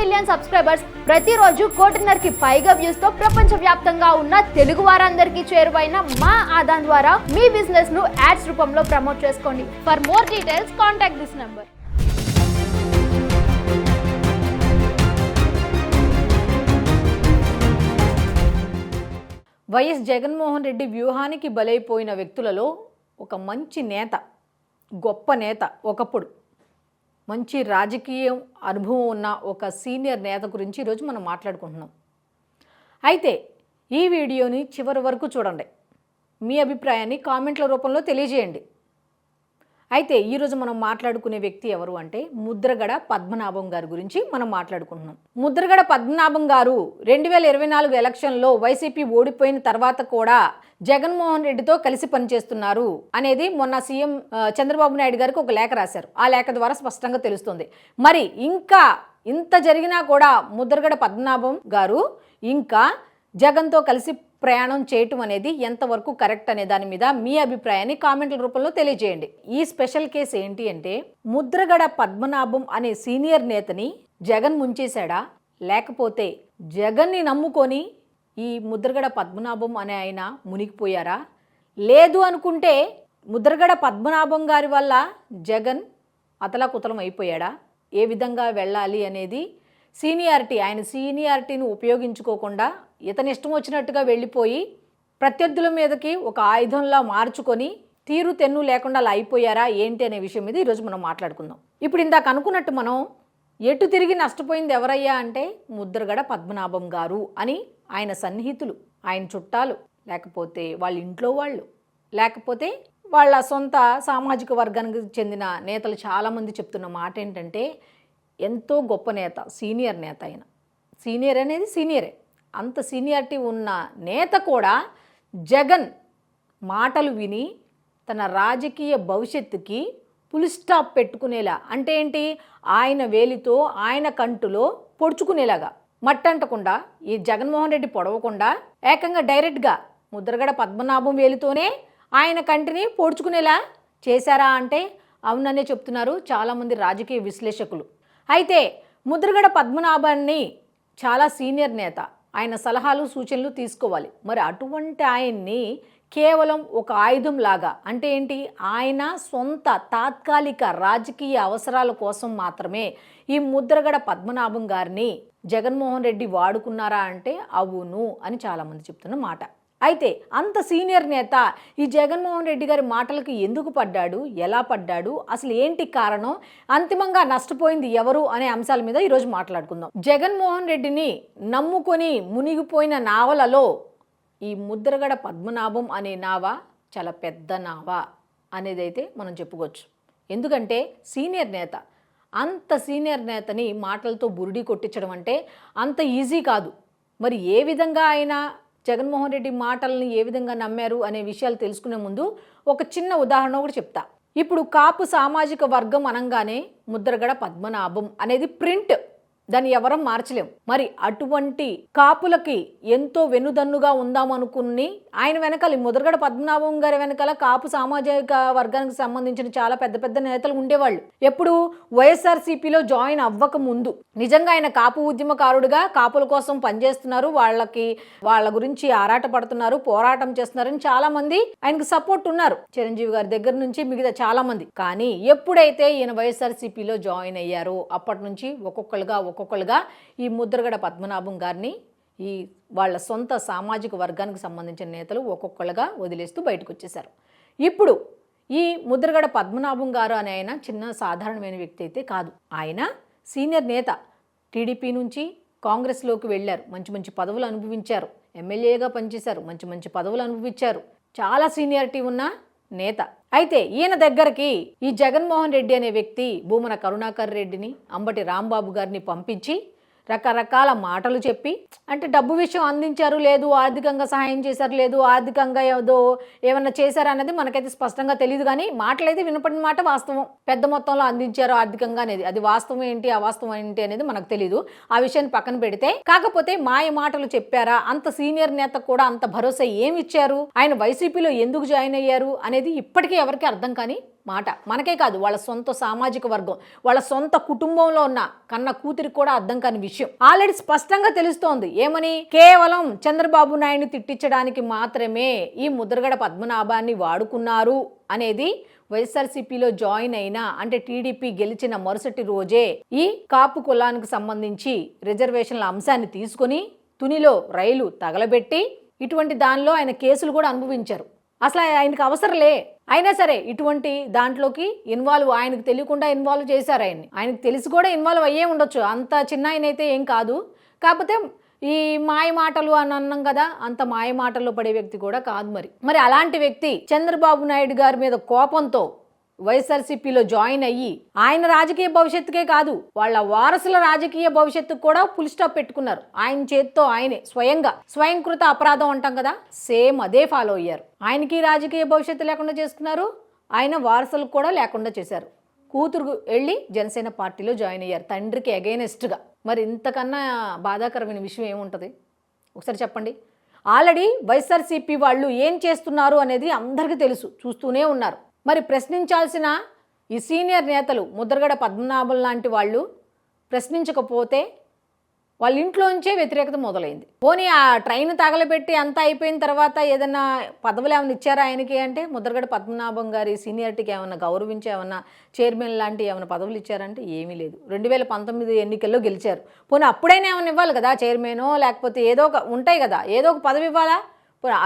Million subscribers, ప్రతిరోజు 1.5 పైగా views తో ప్రపంచవ్యాప్తంగా ఉన్న తెలుగు వారందరికీ చేరువైన మా ఆదాన్ ద్వారా మీ బిజినెస్ ను యాడ్స్ రూపంలో ప్రమోట్ చేసుకోండి. For more details contact this number. YS Jaganmohan Reddy వ్యూహానికి బలైపోయిన వ్యక్తులలో ఒక మంచి నేత, గొప్ప నేత, ఒకప్పుడు మంచి రాజకీయ అనుభవం ఉన్న ఒక సీనియర్ నేత గురించి ఈరోజు మనం మాట్లాడుకుంటున్నాం. అయితే ఈ వీడియోని చివరి వరకు చూడండి, మీ అభిప్రాయాన్ని కామెంట్ల రూపంలో తెలియజేయండి. అయితే ఈరోజు మనం మాట్లాడుకునే వ్యక్తి ఎవరు అంటే ముద్రగడ పద్మనాభం గారి గురించి మనం మాట్లాడుకుంటున్నాం. ముద్రగడ పద్మనాభం గారు 2024 ఎలక్షన్లో వైసీపీ ఓడిపోయిన తర్వాత కూడా జగన్మోహన్ రెడ్డితో కలిసి పనిచేస్తున్నారు అనేది మొన్న సీఎం చంద్రబాబు నాయుడు గారికి ఒక లేఖ రాశారు. ఆ లేఖ ద్వారా స్పష్టంగా తెలుస్తుంది. మరి ఇంకా ఇంత జరిగినా కూడా ముద్రగడ పద్మనాభం గారు ఇంకా జగన్తో కలిసి ప్రయాణం చేయటం అనేది ఎంతవరకు కరెక్ట్ అనే దాని మీద మీ అభిప్రాయాన్ని కామెంట్ల రూపంలో తెలియజేయండి. ఈ స్పెషల్ కేసు ఏంటి అంటే ముద్రగడ పద్మనాభం అనే సీనియర్ నేతని జగన్ ముంచేశాడా, లేకపోతే జగన్ని నమ్ముకొని ఈ ముద్రగడ పద్మనాభం అనే ఆయన మునిగిపోయారా? లేదు అనుకుంటే ముద్రగడ పద్మనాభం గారి వల్ల జగన్ అతలాకుతలం అయిపోయాడా? ఏ విధంగా వెళ్ళాలి అనేది ఆయన సీనియారిటీని ఉపయోగించుకోకుండా ఇతని ఇష్టం వచ్చినట్టుగా వెళ్ళిపోయి ప్రత్యర్థుల మీదకి ఒక ఆయుధంలా మార్చుకొని తీరు తెన్ను లేకుండా అలా అయిపోయారా ఏంటి అనే విషయం మీద ఈరోజు మనం మాట్లాడుకుందాం. ఇప్పుడు ఇందాక అనుకున్నట్టు మనం ఎటు తిరిగి నష్టపోయింది ఎవరయ్యా అంటే ముద్రగడ పద్మనాభం గారు అని ఆయన సన్నిహితులు, ఆయన చుట్టాలు, లేకపోతే వాళ్ళ ఇంట్లో వాళ్ళు, లేకపోతే వాళ్ళ సొంత సామాజిక వర్గానికి చెందిన నేతలు చాలామంది చెప్తున్న మాట ఏంటంటే ఎంతో గొప్ప నేత, సీనియర్ నేత. ఆయన సీనియర్ అనేది సీనియరే, అంత సీనియారిటీ ఉన్న నేత కూడా జగన్ మాటలు విని తన రాజకీయ భవిష్యత్తుకి ఫుల్ స్టాప్ పెట్టుకునేలా, అంటే ఏంటి, ఆయన వేలితో ఆయన కంటులో పొడుచుకునేలాగా, మట్టంటకుండా ఈ జగన్మోహన్ రెడ్డి పొడవకుండా ఏకంగా డైరెక్ట్గా ముద్రగడ పద్మనాభం వేలితోనే ఆయన కంటిని పొడుచుకునేలా చేశారా అంటే అవుననే చెప్తున్నారు చాలామంది రాజకీయ విశ్లేషకులు. అయితే ముద్రగడ పద్మనాభాన్ని చాలా సీనియర్ నేత, ఆయన సలహాలు సూచనలు తీసుకోవాలి. మరి అటువంటి ఆయన్ని కేవలం ఒక ఆయుధం లాగా, అంటే ఏంటి, ఆయన సొంత తాత్కాలిక రాజకీయ అవసరాల కోసం మాత్రమే ఈ ముద్రగడ పద్మనాభం గారిని జగన్మోహన్ రెడ్డి వాడుకున్నారా అంటే అవును అని చాలామంది చెప్తున్న మాట. అయితే అంత సీనియర్ నేత ఈ జగన్మోహన్ రెడ్డి గారి మాటలకు ఎందుకు పడ్డాడు, ఎలా పడ్డాడు, అసలు ఏంటి కారణం, అంతిమంగా నష్టపోయింది ఎవరు అనే అంశాల మీద ఈరోజు మాట్లాడుకుందాం. జగన్మోహన్ రెడ్డిని నమ్ముకొని మునిగిపోయిన నావలలో ఈ ముద్రగడ పద్మనాభం అనే నావ చాలా పెద్ద నావ అనేది అయితే మనం చెప్పుకోవచ్చు. ఎందుకంటే సీనియర్ నేత, అంత సీనియర్ నేతని మాటలతో బురిడి కొట్టించడం అంటే అంత ఈజీ కాదు. మరి ఏ విధంగా ఆయన జగన్మోహన్ రెడ్డి మాటల్ని ఏ విధంగా నమ్మారు అనే విషయాలు తెలుసుకునే ముందు ఒక చిన్న ఉదాహరణ కూడా చెప్తా. ఇప్పుడు కాపు సామాజిక వర్గం అనగానే ముద్రగడ పద్మనాభం అనేది ప్రింట్, దాన్ని ఎవరం మార్చలేం. మరి అటువంటి కాపులకి ఎంతో వెన్నుదన్నుగా ఉందామనుకుని ఆయన వెనకాల ముద్రగడ పద్మనాభం గారి వెనకాల కాపు సామాజిక వర్గానికి సంబంధించిన చాలా పెద్ద పెద్ద నేతలు ఉండేవాళ్ళు. ఎప్పుడు వైఎస్ఆర్సీపీలో జాయిన్ అవ్వక ముందు నిజంగా ఆయన కాపు ఉద్యమకారుడిగా కాపుల కోసం పనిచేస్తున్నారు, వాళ్ళ గురించి ఆరాట పడుతున్నారు, పోరాటం చేస్తున్నారని చాలా మంది ఆయనకు సపోర్ట్ ఉన్నారు, చిరంజీవి గారి దగ్గర నుంచి మిగతా చాలా మంది. కానీ ఎప్పుడైతే ఈయన వైఎస్ఆర్సీపీలో జాయిన్ అయ్యారో అప్పటి నుంచి ఒక్కొక్కరుగా ఈ ముద్రగడ పద్మనాభం గారిని ఈ వాళ్ళ సొంత సామాజిక వర్గానికి సంబంధించిన నేతలు ఒక్కొక్కరుగా వదిలేస్తూ బయటకు వచ్చేశారు. ఇప్పుడు ఈ ముద్రగడ పద్మనాభం గారు అనే ఆయన చిన్న సాధారణమైన వ్యక్తి అయితే కాదు. ఆయన సీనియర్ నేత, టీడీపీ నుంచి కాంగ్రెస్లోకి వెళ్ళారు, మంచి మంచి పదవులు అనుభవించారు, ఎమ్మెల్యేగా పనిచేశారు, మంచి మంచి పదవులు అనుభవించారు, చాలా సీనియారిటీ ఉన్న నేత. అయితే ఈయన దగ్గరికి ఈ జగన్మోహన్ రెడ్డి అనే వ్యక్తి భూమన కరుణాకర్ రెడ్డిని, అంబటి రాంబాబు గారిని పంపించి రకరకాల మాటలు చెప్పి, అంటే డబ్బు విషయం అందించారు లేదు, ఆర్థికంగా సహాయం చేశారు లేదు, ఆర్థికంగా ఏమన్నా చేశారు అనేది మనకైతే స్పష్టంగా తెలియదు. కానీ మాటలైతే వినపడిన మాట వాస్తవం, పెద్ద మొత్తంలో అందించారు ఆర్థికంగా అనేది, అది వాస్తవం ఏంటి అవాస్తవం ఏంటి అనేది మనకు తెలియదు. ఆ విషయాన్ని పక్కన పెడితే, కాకపోతే మాయ మాటలు చెప్పారా, అంత సీనియర్ నేత కూడా అంత భరోసా ఏమి ఇచ్చారు, ఆయన వైసీపీలో ఎందుకు జాయిన్ అయ్యారు అనేది ఇప్పటికీ ఎవరికి అర్థం కాని మాట. మనకే కాదు, వాళ్ళ సొంత సామాజిక వర్గం, వాళ్ళ సొంత కుటుంబంలో ఉన్న కన్న కూతురికి కూడా అర్థం కాని విషయం. ఆల్రెడీ స్పష్టంగా తెలుస్తోంది. ఏమని? కేవలం చంద్రబాబు నాయుడిని తిట్టించడానికి మాత్రమే ఈ ముద్రగడ పద్మనాభాన్ని వాడుకున్నారు అనేది వైఎస్ఆర్సీపీలో జాయిన్ అయినా, అంటే టీడీపీ గెలిచిన మరుసటి రోజే ఈ కాపు కులానికి సంబంధించి రిజర్వేషన్ల అంశాన్ని తీసుకొని తునిలో రైలు తగలబెట్టి ఇటువంటి దానిలో ఆయన కేసులు కూడా అనుభవించారు. అసలు ఆయనకు అవసరంలే. అయినా సరే ఇటువంటి దాంట్లోకి ఆయనకు తెలియకుండా ఇన్వాల్వ్ చేశారు. ఆయనకు తెలిసి కూడా ఇన్వాల్వ్ అయ్యే ఉండొచ్చు, అంత చిన్న ఆయన అయితే ఏం కాదు. కాకపోతే ఈ మాయ మాటలు అని అన్నాం కదా, అంత మాయ మాటల్లో పడే వ్యక్తి కూడా కాదు. మరి అలాంటి వ్యక్తి చంద్రబాబు నాయుడు గారి మీద కోపంతో వైఎస్ఆర్సీపీలో జాయిన్ అయ్యి ఆయన రాజకీయ భవిష్యత్తుకే కాదు, వాళ్ళ వారసుల రాజకీయ భవిష్యత్తుకు కూడా ఫుల్ స్టాప్ పెట్టుకున్నారు. ఆయన చేత్తో ఆయనే స్వయంకృత అపరాధం అంటాం కదా, సేమ్ అదే ఫాలో అయ్యారు. ఆయనకి రాజకీయ భవిష్యత్తు లేకుండా చేసుకున్నారు, ఆయన వారసులకు కూడా లేకుండా చేశారు. కూతురు వెళ్ళి జనసేన పార్టీలో జాయిన్ అయ్యారు, తండ్రికి అగైనెస్ట్గా. మరి ఇంతకన్నా బాధాకరమైన విషయం ఏముంటుంది ఒకసారి చెప్పండి. ఆల్రెడీ వైఎస్ఆర్సీపీ వాళ్ళు ఏం చేస్తున్నారు అనేది అందరికీ తెలుసు, చూస్తూనే ఉన్నారు. మరి ప్రశ్నించాల్సిన ఈ సీనియర్ నేతలు ముద్రగడ పద్మనాభం లాంటి వాళ్ళు ప్రశ్నించకపోతే వాళ్ళ ఇంట్లోంచే వ్యతిరేకత మొదలైంది. పోనీ ఆ ట్రైన్ తగలబెట్టి అంతా అయిపోయిన తర్వాత ఏదన్నా పదవులు ఏమైనా ఇచ్చారా ఆయనకి అంటే, ముద్రగడ పద్మనాభం గారి సీనియారిటీకి ఏమన్నా గౌరవించి ఏమన్నా చైర్మన్ లాంటి ఏమైనా పదవులు ఇచ్చారంటే ఏమీ లేదు. 2019 ఎన్నికల్లో గెలిచారు. పోనీ అప్పుడైనా ఏమైనా ఇవ్వాలి కదా, చైర్మనో లేకపోతే ఏదో ఒక ఉంటాయి కదా, ఏదో ఒక పదవి ఇవ్వాలా?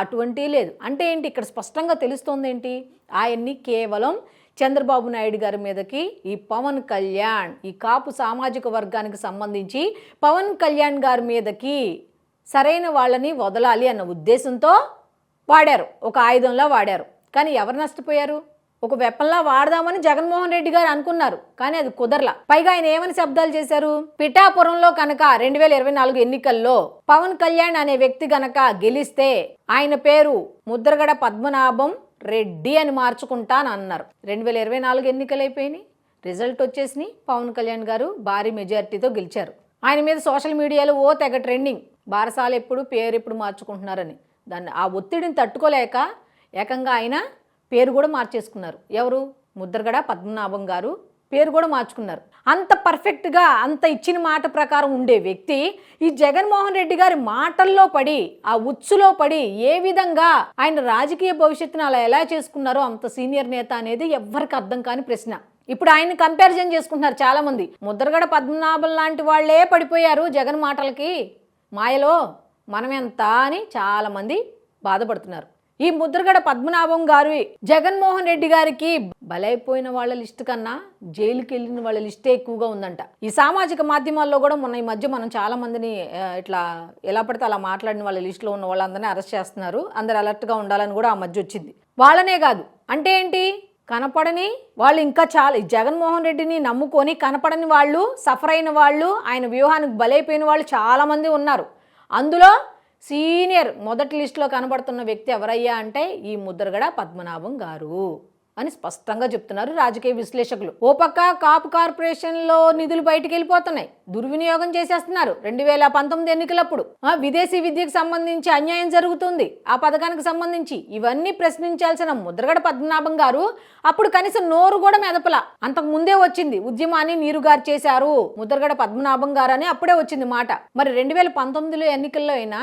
అటువంటి లేదు. అంటే ఏంటి, ఇక్కడ స్పష్టంగా తెలుస్తోంది ఏంటి, ఆయన్ని కేవలం చంద్రబాబు నాయుడు గారి మీదకి ఈ పవన్ కళ్యాణ్, ఈ కాపు సామాజిక వర్గానికి సంబంధించి పవన్ కళ్యాణ్ గారి మీదకి సరైన వాళ్ళని వదలాలి అన్న ఉద్దేశంతో వాడారు, ఒక ఆయుధంలా వాడారు. కానీ ఎవరు నష్టపోయారు? ఒక వెపన్లా వాడదామని జగన్మోహన్ రెడ్డి గారు అనుకున్నారు, కానీ అది కుదరలా. పైగా ఆయన ఏమని శబ్దాలు చేశారు? పిఠాపురంలో కనుక 2024 ఎన్నికల్లో పవన్ కళ్యాణ్ అనే వ్యక్తి గనక గెలిస్తే ఆయన పేరు ముద్రగడ పద్మనాభం రెడ్డి అని మార్చుకుంటానన్నారు. 2024 ఎన్నికలు అయిపోయినాయి, రిజల్ట్ వచ్చేసినాయి. పవన్ కళ్యాణ్ గారు భారీ మెజారిటీతో గెలిచారు. ఆయన మీద సోషల్ మీడియాలో తెగ ట్రెండింగ్, బారసాలు ఎప్పుడు పేరు ఎప్పుడు మార్చుకుంటున్నారని. ఆ ఒత్తిడిని తట్టుకోలేక ఏకంగా ఆయన పేరు కూడా మార్చేసుకున్నారు. ఎవరు? ముద్రగడ పద్మనాభం గారు పేరు కూడా మార్చుకున్నారు. అంత పర్ఫెక్ట్గా, అంత ఇచ్చిన మాట ప్రకారం ఉండే వ్యక్తి ఈ జగన్మోహన్ రెడ్డి గారి మాటల్లో పడి, ఆ ఉచ్చులో పడి ఏ విధంగా ఆయన రాజకీయ భవిష్యత్తును అలా ఎలా చేసుకున్నారో అంత సీనియర్ నేత అనేది ఎవ్వరికి అర్థం కాని ప్రశ్న. ఇప్పుడు ఆయన కంపారిజన్ చేసుకుంటున్నారు చాలామంది. ముద్రగడ పద్మనాభం లాంటి వాళ్లే పడిపోయారు జగన్ మాటలకి, మాయలో మనమెంత అని చాలామంది బాధపడుతున్నారు. ఈ ముద్రగడ పద్మనాభం గారు జగన్మోహన్ రెడ్డి గారికి బలైపోయిన వాళ్ళ లిస్టు కన్నా జైలుకి వెళ్ళిన వాళ్ళ లిస్టే ఎక్కువగా ఉందంట. ఈ సామాజిక మాధ్యమాల్లో కూడా మొన్న ఈ మధ్య మనం చాలా మందిని ఇట్లా ఎలా పడితే అలా మాట్లాడిన వాళ్ళ లిస్టులో ఉన్న వాళ్ళందరినీ అరెస్ట్ చేస్తున్నారు. అందరు అలర్ట్గా ఉండాలని కూడా ఆ మధ్య వచ్చింది. వాళ్ళనే కాదు, అంటే ఏంటి, కనపడని వాళ్ళు ఇంకా చాలా, జగన్మోహన్ రెడ్డిని నమ్ముకొని కనపడని వాళ్ళు, సఫర్ అయిన వాళ్ళు, ఆయన వ్యూహానికి బలైపోయిన వాళ్ళు చాలామంది ఉన్నారు. అందులో సీనియర్ మొదటి లిస్టులో కనబడుతున్న వ్యక్తి ఎవరయ్యా అంటే ఈ ముద్రగడ పద్మనాభం గారు అని స్పష్టంగా చెప్తున్నారు రాజకీయ విశ్లేషకులు. ఓ పక్క కాపు కార్పొరేషన్లో నిధులు బయటికి వెళ్ళిపోతున్నాయి, దుర్వినియోగం చేసేస్తున్నారు. 2019 ఎన్నికలప్పుడు విదేశీ విద్యకు సంబంధించి అన్యాయం జరుగుతుంది, ఆ పథకానికి సంబంధించి ఇవన్నీ ప్రశ్నించాల్సిన ముద్రగడ పద్మనాభం గారు అప్పుడు కనీసం నోరు కూడా మెదపల. అంతకు ముందే వచ్చింది, ఉద్యమాన్ని నీరుగారు చేశారు ముద్రగడ పద్మనాభం గారు అని అప్పుడే వచ్చింది మాట. మరి 2019 ఎన్నికల్లో అయినా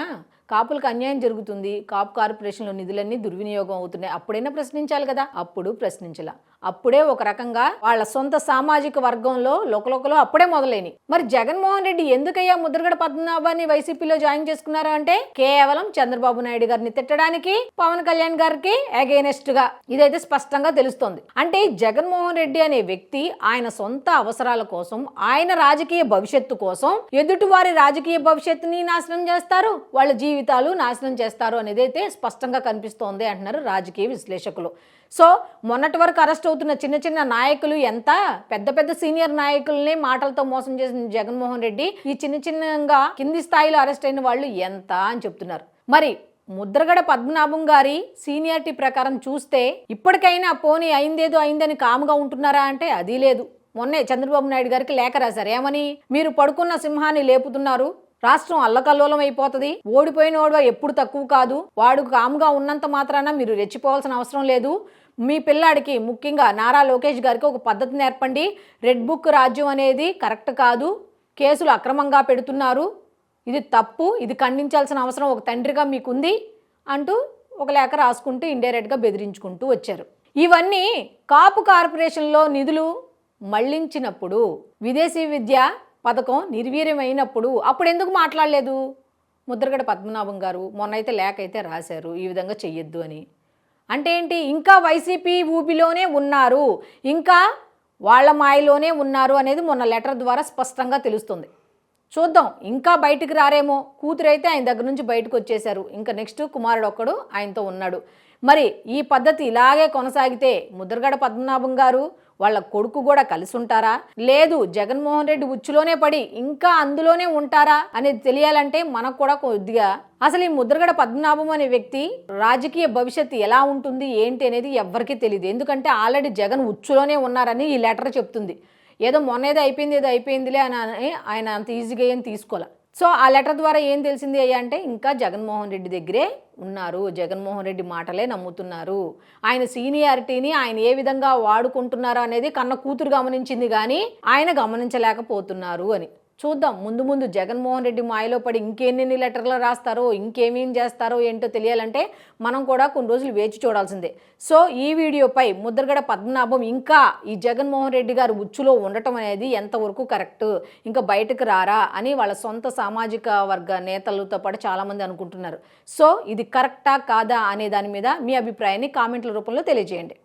కాపులకు అన్యాయం జరుగుతుంది, కాపు కార్పొరేషన్లో నిధులన్నీ దుర్వినియోగం అవుతున్నాయి, అప్పుడైనా ప్రశ్నించాలి కదా. అప్పుడు ప్రశ్నించాల. అప్పుడే ఒక రకంగా వాళ్ళ సొంత సామాజిక వర్గంలో లోకలోకలో అప్పుడే మొదలైనవి. మరి జగన్మోహన్ రెడ్డి ఎందుకయ్యా ముద్రగడ పద్మనాభాన్ని వైసీపీలో జాయిన్ చేసుకున్నారు అంటే కేవలం చంద్రబాబు నాయుడు గారిని తిట్టడానికి, పవన్ కళ్యాణ్ గారికి అగైనెస్ట్ గా. ఇదైతే స్పష్టంగా తెలుస్తోంది. అంటే జగన్మోహన్ రెడ్డి అనే వ్యక్తి ఆయన సొంత అవసరాల కోసం, ఆయన రాజకీయ భవిష్యత్తు కోసం ఎదుటి వారి రాజకీయ భవిష్యత్తుని నాశనం చేస్తారు, వాళ్ళ జీవితాలు నాశనం చేస్తారు అనేది అయితే స్పష్టంగా కనిపిస్తోంది అంటున్నారు రాజకీయ విశ్లేషకులు. సో మొన్నటి వరకు అరెస్ట్ అవుతున్న చిన్న చిన్న నాయకులు ఎంత, పెద్ద పెద్ద సీనియర్ నాయకుల్ని మాటలతో మోసం చేసిన జగన్మోహన్ రెడ్డి ఈ చిన్నగా కింది స్థాయిలో అరెస్ట్ అయిన వాళ్ళు ఎంత అని చెప్తున్నారు. మరి ముద్రగడ పద్మనాభం గారి సీనియారిటీ ప్రకారం చూస్తే ఇప్పటికైనా పోనీ అయిందేదో అయిందని కాముగా ఉంటున్నారా అంటే అది లేదు. మొన్నే చంద్రబాబు నాయుడు గారికి లేఖ రాశారు. ఏమని? మీరు పడుకున్న సింహాన్ని లేపుతున్నారు, రాష్ట్రం అల్లకల్లోలం అయిపోతుంది, ఓడిపోయినోడు ఎప్పుడు తక్కువ కాదు, వాడు కాముగా ఉన్నంత మాత్రాన మీరు రెచ్చిపోవాల్సిన అవసరం లేదు, మీ పిల్లాడికి ముఖ్యంగా నారా లోకేష్ గారికి ఒక పద్ధతి నేర్పండి. రెడ్ బుక్ రాజ్యం అనేది కరెక్ట్ కాదు, కేసులు అక్రమంగా పెడుతున్నారు, ఇది తప్పు, ఇది ఖండించాల్సిన అవసరం ఒక తండ్రిగా మీకుంది అంటూ ఒక లేఖ రాసుకుంటూ ఇండైరెక్ట్గా బెదిరించుకుంటూ వచ్చారు. ఇవన్నీ కాపు కార్పొరేషన్లో నిధులు మళ్లించినప్పుడు, విదేశీ విద్య పథకం నిర్వీర్యమైనప్పుడు అప్పుడు ఎందుకు మాట్లాడలేదు? ముద్రగడ పద్మనాభం గారు మొన్న అయితే లేఖ అయితే రాశారు ఈ విధంగా చెయ్యొద్దు అని. అంటే ఏంటి? ఇంకా వైసీపీ ఊపిలోనే ఉన్నారు, ఇంకా వాళ్ళ మాయలోనే ఉన్నారు అనేది మొన్న లెటర్ ద్వారా స్పష్టంగా తెలుస్తుంది. చూద్దాం, ఇంకా బయటికి రారేమో. కూతురైతే ఆయన దగ్గర నుంచి బయటకు వచ్చేశారు, ఇంకా నెక్స్ట్ కుమారుడు ఒక్కడు ఆయనతో ఉన్నాడు. మరి ఈ పద్ధతి ఇలాగే కొనసాగితే ముద్రగడ పద్మనాభం గారు వాళ్ళ కొడుకు కూడా కలిసి ఉంటారా, లేదు జగన్మోహన్ రెడ్డి ఉచ్చులోనే పడి ఇంకా అందులోనే ఉంటారా అనేది తెలియాలంటే మనకు కూడా కొద్దిగా అసలు ఈ ముద్రగడ పద్మనాభం అనే వ్యక్తి రాజకీయ భవిష్యత్తు ఎలా ఉంటుంది ఏంటి అనేది ఎవ్వరికీ తెలియదు. ఎందుకంటే ఆల్రెడీ జగన్ ఉచ్చులోనే ఉన్నారని ఈ లెటర్ చెప్తుంది. ఏదో మొన్న ఏదో అయిపోయిందిలే అని ఆయన అంత ఈజీగా ఏం తీసుకోలే. సో ఆ లెటర్ ద్వారా ఏం తెలిసింది అంటే ఇంకా జగన్మోహన్ రెడ్డి దగ్గరే ఉన్నారు, జగన్మోహన్ రెడ్డి మాటలే నమ్ముతున్నారు, ఆయన సీనియారిటీని ఆయన ఏ విధంగా వాడుకుంటున్నారో అనేది కన్న కూతురు గమనించింది కానీ ఆయన గమనించలేకపోతున్నారు అని. చూద్దాం ముందు ముందు జగన్మోహన్ రెడ్డి మాయలో పడి ఇంకెన్ని లెటర్లు రాస్తారో, ఇంకేమేం చేస్తారో ఏంటో తెలియాలంటే మనం కూడా కొన్ని రోజులు వేచి చూడాల్సిందే. సో ఈ వీడియోపై ముద్రగడ పద్మనాభం ఇంకా ఈ జగన్మోహన్ రెడ్డి గారు ఉచ్చులో ఉండటం అనేది ఎంతవరకు కరెక్ట్, ఇంకా బయటకు రారా అని వాళ్ళ సొంత సామాజిక వర్గ నేతలతో పాటు చాలామంది అనుకుంటున్నారు. సో ఇది కరెక్టా కాదా అనే దాని మీద మీ అభిప్రాయాన్ని కామెంట్ల రూపంలో తెలియజేయండి.